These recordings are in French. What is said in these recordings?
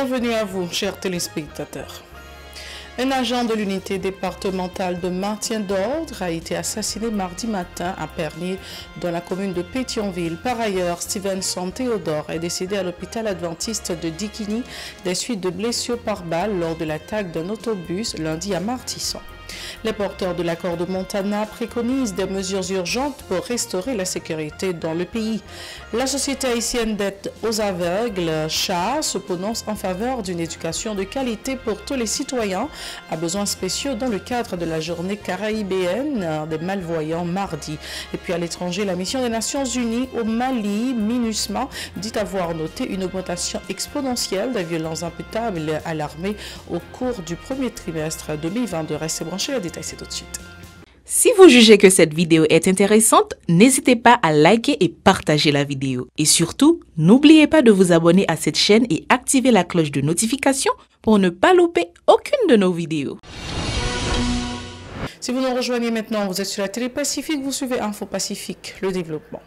Bienvenue à vous, chers téléspectateurs. Un agent de l'unité départementale de maintien d'ordre a été assassiné mardi matin à Pernier, dans la commune de Pétionville. Par ailleurs, Stevenson Théodore est décédé à l'hôpital adventiste de Dikini des suites de blessures par balle lors de l'attaque d'un autobus lundi à Martisson. Les porteurs de l'accord de Montana préconisent des mesures urgentes pour restaurer la sécurité dans le pays. La Société haïtienne d'aide aux aveugles, CHA, se prononce en faveur d'une éducation de qualité pour tous les citoyens à besoins spéciaux dans le cadre de la journée caribéenne des malvoyants mardi. Et puis à l'étranger, la mission des Nations Unies au Mali, MINUSMA, dit avoir noté une augmentation exponentielle des violences imputables à l'armée au cours du premier trimestre 2022. Restez branchés, le détail c'est tout de suite. Si vous jugez que cette vidéo est intéressante, n'hésitez pas à liker et partager la vidéo. Et surtout, n'oubliez pas de vous abonner à cette chaîne et activer la cloche de notification pour ne pas louper aucune de nos vidéos. Si vous nous rejoignez maintenant, vous êtes sur la télé Pacifique, vous suivez Info Pacifique, le développement.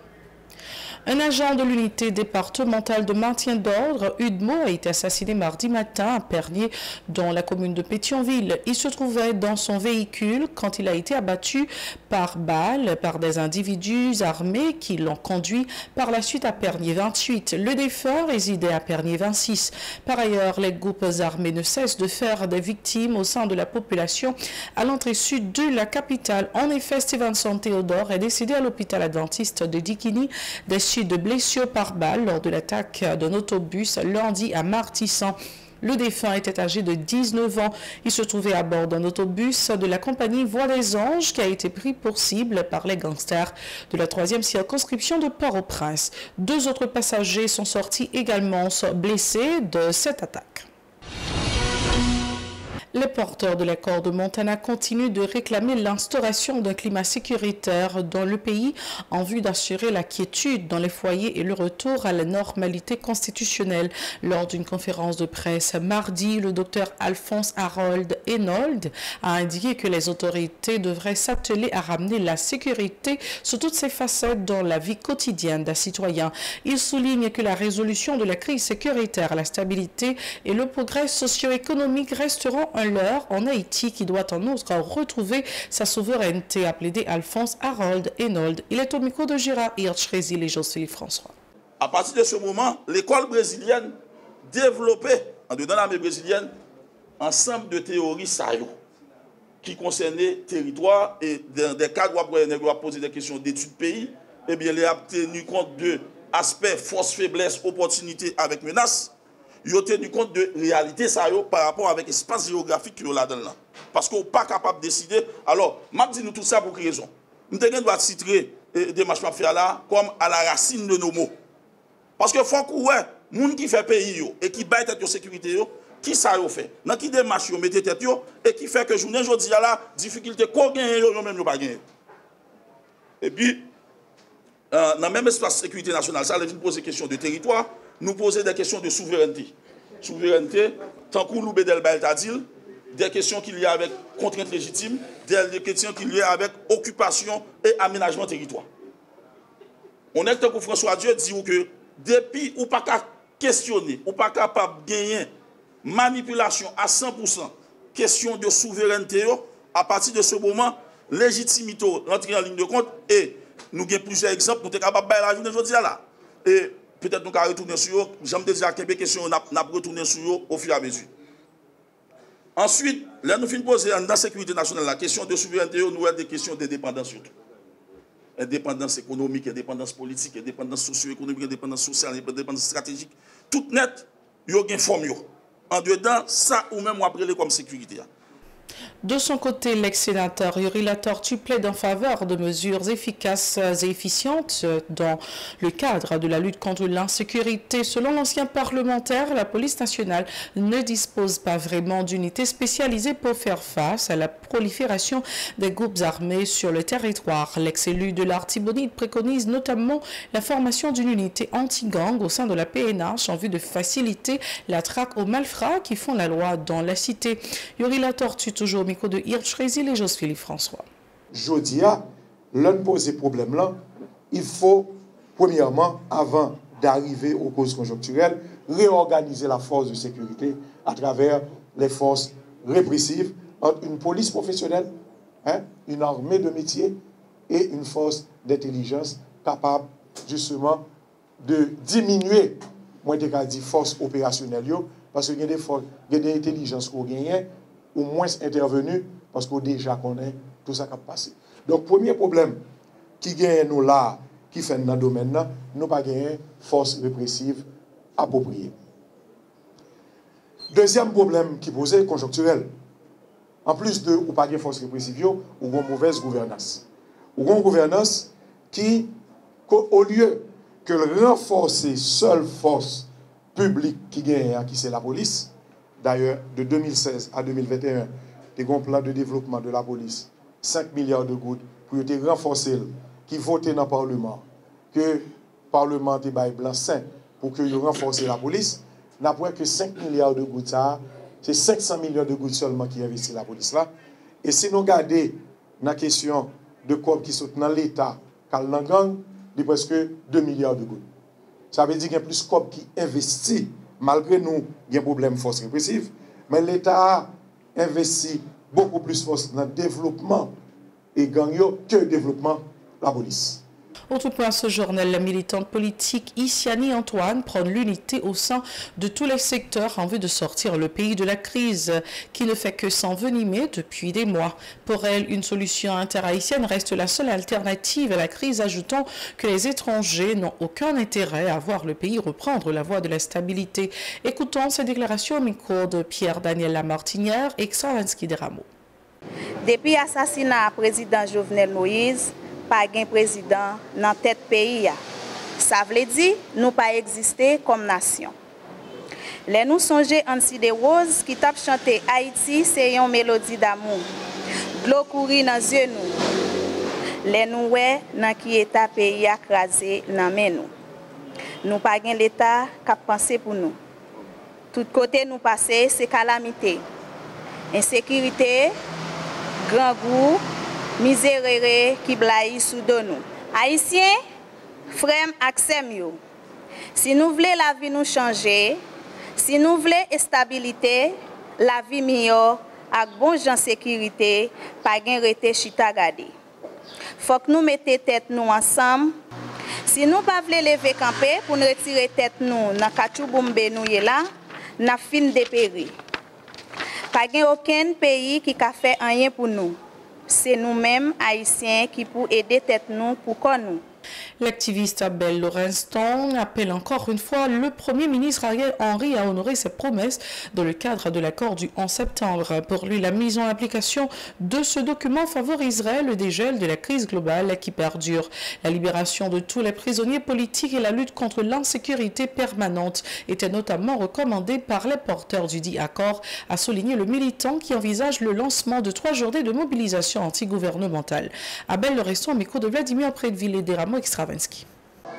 Un agent de l'unité départementale de maintien d'ordre, UDMO, a été assassiné mardi matin à Pernier, dans la commune de Pétionville. Il se trouvait dans son véhicule quand il a été abattu par balle par des individus armés qui l'ont conduit par la suite à Pernier 28. Le défunt résidait à Pernier 26. Par ailleurs, les groupes armés ne cessent de faire des victimes au sein de la population à l'entrée sud de la capitale. En effet, Stevenson Théodore est décédé à l'hôpital adventiste de Dikini des de blessures par balle lors de l'attaque d'un autobus lundi à Martisson. Le défunt était âgé de 19 ans. Il se trouvait à bord d'un autobus de la compagnie Voix des Anges qui a été pris pour cible par les gangsters de la 3e circonscription de Port-au-Prince. 2 autres passagers sont sortis également blessés de cette attaque. Les porteurs de l'accord de Montana continuent de réclamer l'instauration d'un climat sécuritaire dans le pays en vue d'assurer la quiétude dans les foyers et le retour à la normalité constitutionnelle. Lors d'une conférence de presse mardi, le docteur Alphonse Harold Enold a indiqué que les autorités devraient s'atteler à ramener la sécurité sous toutes ses facettes dans la vie quotidienne des citoyens. Il souligne que la résolution de la crise sécuritaire, la stabilité et le progrès socio-économique resteront un leurre en Haïti qui doit en outre retrouver sa souveraineté, a plaidé Alphonse Harold Enold. Il est au micro de Gérard Hirsch, Résil et Jocelyne François. À partir de ce moment, l'école brésilienne développait, en dedans l'armée brésilienne, ensemble de théories qui concernaient territoire et dans des cas où on doit poser des questions d'études pays, eh bien, il a tenu compte de aspects, force, faiblesse, opportunité avec menace. Il a tenu compte de réalité par rapport avec l'espace géographique qu'il y a là-dedans. Parce qu'on n'est pas capable de décider. Alors, je dis nous tout ça pour quelle raison? Nous devons citer des marches là comme à la racine de nos mots. Parce que faut que les gens qui font pays et qui battent la sécurité, qui ça fait? Dans qui démarche ils mettent tête et qui fait que journée aujourd'hui la difficulté qu'on gagne yo même pas gagner. Et puis dans le même espace de sécurité nationale, ça les poser des questions de territoire, nous poser des questions de souveraineté. Souveraineté, tant qu'on nous bedel baltadil, des questions qu'il y a avec contrainte légitime, des questions qu'il y a avec occupation et aménagement territoire. On est que François Dieu dit que depuis ou pas qu'à questionner, ou pas capable de gagner manipulation à 100%, question de souveraineté, à partir de ce moment, légitimité rentrer en ligne de compte et nous avons plusieurs exemples, nous sommes capables de faire la journée aujourd'hui là. Et peut-être nous allons retourner sur eux. J'aime déjà quelques questions, nous allons retourner sur eux au fur et à mesure. Ensuite, là nous finissons poser dans la sécurité nationale la question de souveraineté, nous avons des questions de dépendance surtout. Indépendance économique, indépendance politique, indépendance socio-économique, indépendance sociale, indépendance stratégique. Tout net, il y a une forme. En dedans, ça ou même après comme sécurité. De son côté, l'ex-sénateur Yuri Latortue plaide en faveur de mesures efficaces et efficientes dans le cadre de la lutte contre l'insécurité. Selon l'ancien parlementaire, la police nationale ne dispose pas vraiment d'unités spécialisées pour faire face à la prolifération des groupes armés sur le territoire. L'ex-élu de l'Artibonite préconise notamment la formation d'une unité anti-gang au sein de la PNH en vue de faciliter la traque aux malfrats qui font la loi dans la cité. Yuri Latortue, toujours au micro de Hirsch Résil et Jocelyne François. Jodia, l'un pose problème là, il faut, premièrement, avant d'arriver aux causes conjoncturelles, réorganiser la force de sécurité à travers les forces répressives, entre une police professionnelle, une armée de métier et une force d'intelligence capable justement de diminuer, moi je dis force opérationnelle, parce qu'il y a des forces, il y a des intelligences qu'on gagne, ou moins intervenues, parce qu'on déjà connaît tout ça qui a passé. Donc, premier problème qui gagne nous là, qui fait dans le domaine là, nous pas gagner force répressive appropriée. Deuxième problème qui posait conjoncturel. En plus de ou pas de force répressive, ou une mauvaise gouvernance. Ou une gouvernance qui, au lieu que renforcer seule force publique qui gagne, qui c'est la police, d'ailleurs, de 2016 à 2021, il y a un plan de développement de la police, 5 milliards de gouttes pour renforcer, qui votent dans le Parlement, que le Parlement est blanc-seing pour que renforce la police, n'a pas que 5 milliards de gouttes, c'est 500 millions de gouttes seulement qui investissent la police là. Et si nous regardons la question de corps qui sont dans l'État, dans le gang, il y a presque 2 milliards de gouttes. Ça veut dire qu'il y a plus de corps qui investit, malgré nous, il y a un problème de force répressive, mais l'État investit beaucoup plus de force dans le développement et gang que le développement de la police. Autre point, ce journal, la militante politique Issiani Antoine prône l'unité au sein de tous les secteurs en vue de sortir le pays de la crise qui ne fait que s'envenimer depuis des mois. Pour elle, une solution interhaïtienne reste la seule alternative à la crise, ajoutant que les étrangers n'ont aucun intérêt à voir le pays reprendre la voie de la stabilité. Écoutons ces déclarations au micro de Pierre-Daniel Lamartinière et Xavansky Deramo. Depuis l'assassinat du président Jovenel Moïse, pas un président dans tête pays. Ça veut dire nous pas exister comme nation. Les nous songer Ansi de Rose qui tape chanter Haïti, c'est une mélodie d'amour. De l'eau courir dans les yeux nous. Les nous ouais dans qui état pays écrasé dans main nous. Nous pas gain l'état qui penser pour nous. Tout côté nous passer c'est calamité. Insécurité, grand goût, misère qui blaye sous nous. Haïtiens, frères accès mieux. Si nous voulons la vie nous changer, si nous voulons stabilité, la vie meilleure, avec bon gens sécurité, pas gain rete chita gade. Faut que nous mettions tête nous ensemble. Si nous pas voulons lever camper pour nous retirer tête nous dans Kachouboumbe nous là, n'a fin dépérir. Pas gain aucun pays qui a fait rien pour nous. C'est nous-mêmes, Haïtiens, qui pour aider tête nous pour qu'on nous. L'activiste Abel Lorenston appelle encore une fois le Premier ministre Ariel Henry à honorer ses promesses dans le cadre de l'accord du 11 septembre. Pour lui, la mise en application de ce document favoriserait le dégel de la crise globale qui perdure. La libération de tous les prisonniers politiques et la lutte contre l'insécurité permanente étaient notamment recommandées par les porteurs du dit accord, a souligné le militant qui envisage le lancement de 3 journées de mobilisation antigouvernementale. Abel Lorenston au micro de Vladimir Prédeville et Deramo Extravinsky.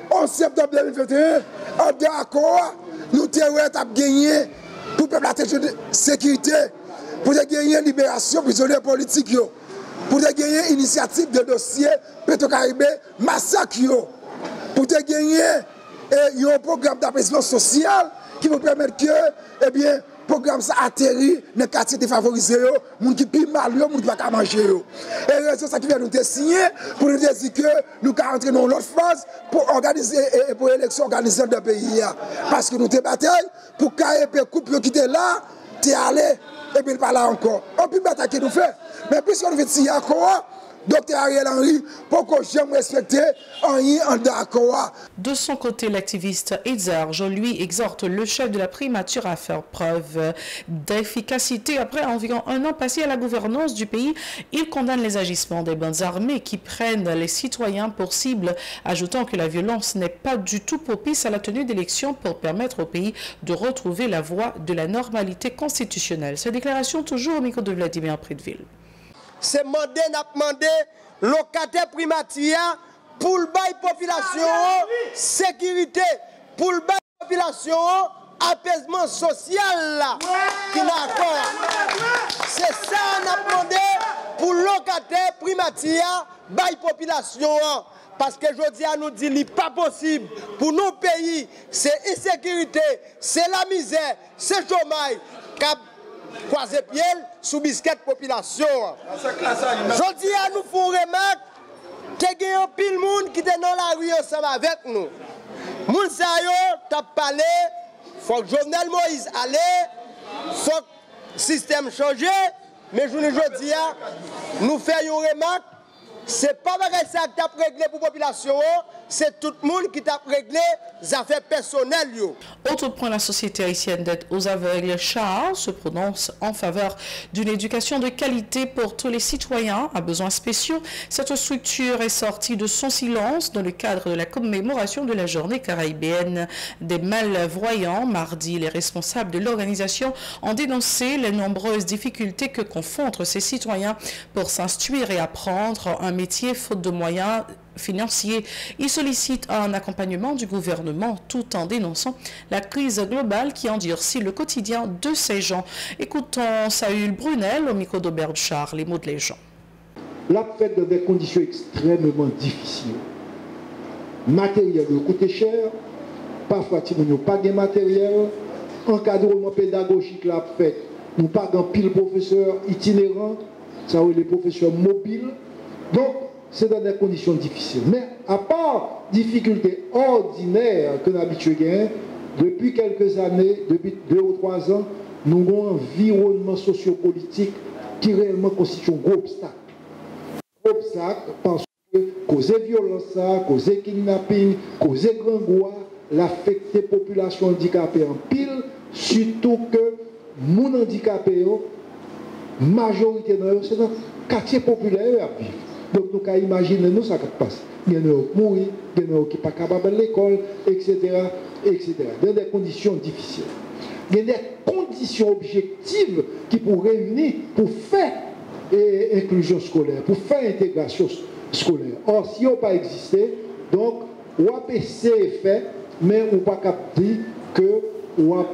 En septembre 2021, en d'accord, nous avons gagné pour la sécurité, pour gagner la libération des prisonniers politiques, pour gagner l'initiative de dossier Petro-Caribé massacre, pour gagner un programme d'apaisement social qui vous permettre que, eh bien, programme ça atterrit dans les quartiers défavorisés, les gens qui piment mal, les gens qui ne peuvent pas manger. Et c'est ça qui vient nous signer pour nous dire que nous allons entrer dans l'autre phase pour organiser et pour l'élection organisée dans le pays. Parce que nous avons bataille pour que couple qui était là, tu es allé et puis pas là encore. On peut bataille que nous faisons. Mais puisque nous faisons signer encore, Dr Ariel Henry, pourquoi j'aime respecter en d'accord. De son côté, l'activiste Edzarge, lui, exhorte le chef de la primature à faire preuve d'efficacité. Après environ 1 an passé à la gouvernance du pays, il condamne les agissements des bandes armées qui prennent les citoyens pour cible, ajoutant que la violence n'est pas du tout propice à la tenue d'élections pour permettre au pays de retrouver la voie de la normalité constitutionnelle. Cette déclaration toujours au micro de Vladimir Prédeville. C'est demandé locataire primatia pour le bail population sécurité, pour le bail population apaisement social qui n'a pas. C'est ça qu'on a demandé pour locataire primatia bail population parce que je dis à nous dire n'est pas possible pour nos pays, c'est insécurité, c'est la misère, c'est chômage, cap croiser pied sous biscuit population. Je dis à nous pour remarque, qu'il y a un pile monde qui est dans la rue ensemble avec nous. Moun sa yo t'a parlé, faut que Jovenel Moïse allait, faut que le système change, mais je ne dis pas, nous faisons une remarque, c'est pas ça qui t'a réglé pour la population, c'est tout le monde qui t'a réglé les affaires personnelles. Autre point, la Société haïtienne d'aide aux aveugles Charles se prononce en faveur d'une éducation de qualité pour tous les citoyens à besoins spéciaux. Cette structure est sortie de son silence dans le cadre de la commémoration de la journée caribéenne des malvoyants. Mardi, les responsables de l'organisation ont dénoncé les nombreuses difficultés que confrontent ces citoyens pour s'instruire et apprendre un métier faute de moyens financiers. Ils sollicitent un accompagnement du gouvernement tout en dénonçant la crise globale qui endurcit le quotidien de ces gens. Écoutons Saül Brunel au micro d'Aubert Char, les mots de les gens. La fête dans des conditions extrêmement difficiles. Matériel coûte cher, parfois nous n'avons pas de matériel, encadrement pédagogique la fête, nous pas de pile professeurs itinérants, ça veut les professeurs mobiles. Donc, c'est dans des conditions difficiles. Mais à part difficultés ordinaires que nous habitués à gagner, depuis quelques années, depuis 2 ou 3 ans, nous avons un environnement sociopolitique qui réellement constitue un gros obstacle. Un obstacle parce que cause violence, cause kidnapping, cause grand goût, l'affecter population handicapée en pile, surtout que mon handicapé, majorité dans c'est dans quartier populaire à vivre. Donc nous pouvons imaginer nous ça qui passe. Il y en a qui mourent, il y en a qui ne sont pas capables de l'école, etc., etc. Dans des conditions difficiles. Il y a des conditions objectives qui pourraient réunir pour faire inclusion scolaire, pour faire intégration scolaire. Or, si on n'a pas existé, donc on a essayé fait, mais on n'a pas capté que on a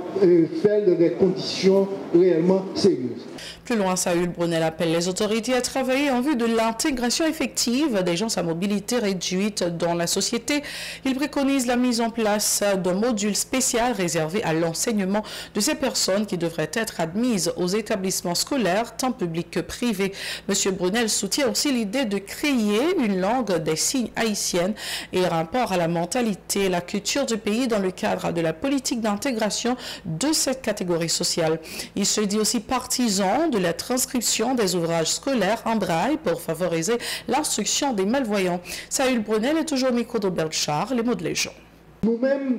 fait dans des conditions réellement sérieuses. Plus loin, Saül Brunel appelle les autorités à travailler en vue de l'intégration effective des gens à mobilité réduite dans la société. Il préconise la mise en place d'un module spécial réservé à l'enseignement de ces personnes qui devraient être admises aux établissements scolaires, tant publics que privés. M. Brunel soutient aussi l'idée de créer une langue des signes haïtienne et rapport à la mentalité et la culture du pays dans le cadre de la politique d'intégration de cette catégorie sociale. Il se dit aussi partisan de la transcription des ouvrages scolaires en braille pour favoriser l'instruction des malvoyants. Saül Brunel est toujours au micro d'Aubert Char, les mots de les gens. Nous-mêmes,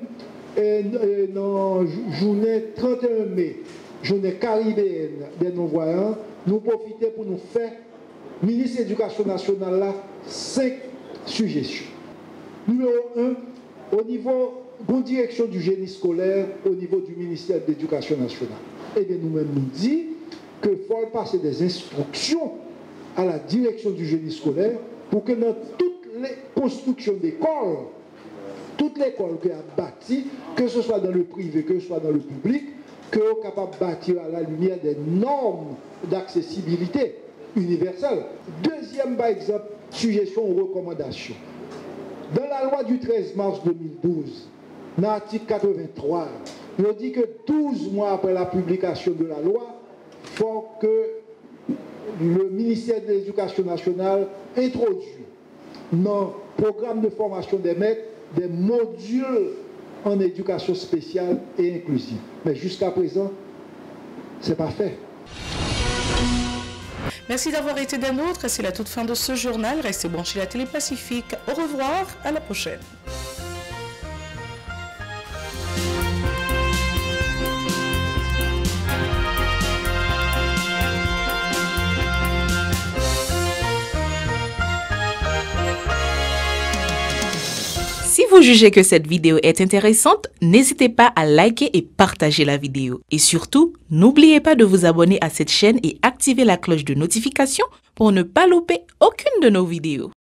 dans la journée 31 mai, journée caribéenne des non-voyants, nous profitons pour nous faire, ministre de l'Éducation nationale, là, 5 suggestions. Numéro 1, au niveau de la direction du génie scolaire, au niveau du ministère de l'Éducation nationale. Et bien nous-mêmes nous disons qu'il faut passer des instructions à la direction du génie scolaire pour que dans toutes les constructions d'écoles, toute l'école qui a bâti, que ce soit dans le privé, que ce soit dans le public, que soit capable de bâtir à la lumière des normes d'accessibilité universelle. Deuxième, par exemple, suggestion ou recommandation. Dans la loi du 13 mars 2012, dans l'article 83, il dit que 12 mois après la publication de la loi, il faut que le ministère de l'Éducation nationale introduise dans le programme de formation des maîtres des modules en éducation spéciale et inclusive. Mais jusqu'à présent, ce n'est pas fait. Merci d'avoir été des nôtres. C'est la toute fin de ce journal. Restez branchés à la Télé Pacifique. Au revoir, à la prochaine. Si vous jugez que cette vidéo est intéressante, n'hésitez pas à liker et partager la vidéo. Et surtout, n'oubliez pas de vous abonner à cette chaîne et activer la cloche de notification pour ne pas louper aucune de nos vidéos.